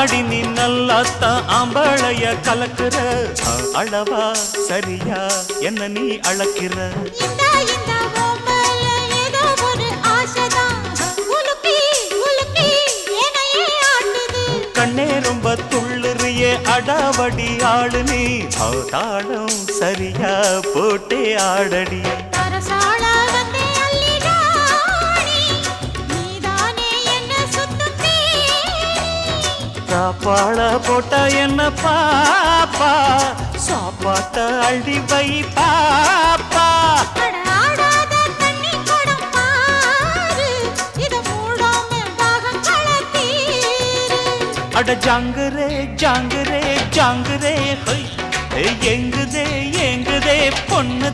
ஆத்தாடி நீ நல்லாத்தான் ஆம்பளைய கலக்குற அளவா சரியா என்ன நீ அளக்கிற கண்ணே ரொம்ப துள்ளுறியே அடாவடி ஆளு நீ தாளம் சரியா போட்டே ஆடடி சாப்பாட போட்ட என்ன பாப்பா சாப்பாட்ட அள்ளி வை பாப்பா அட ஜாங்குரே ஜாங்குரே ஜாங்குரே எங்குதே எங்குதே பொண்ணு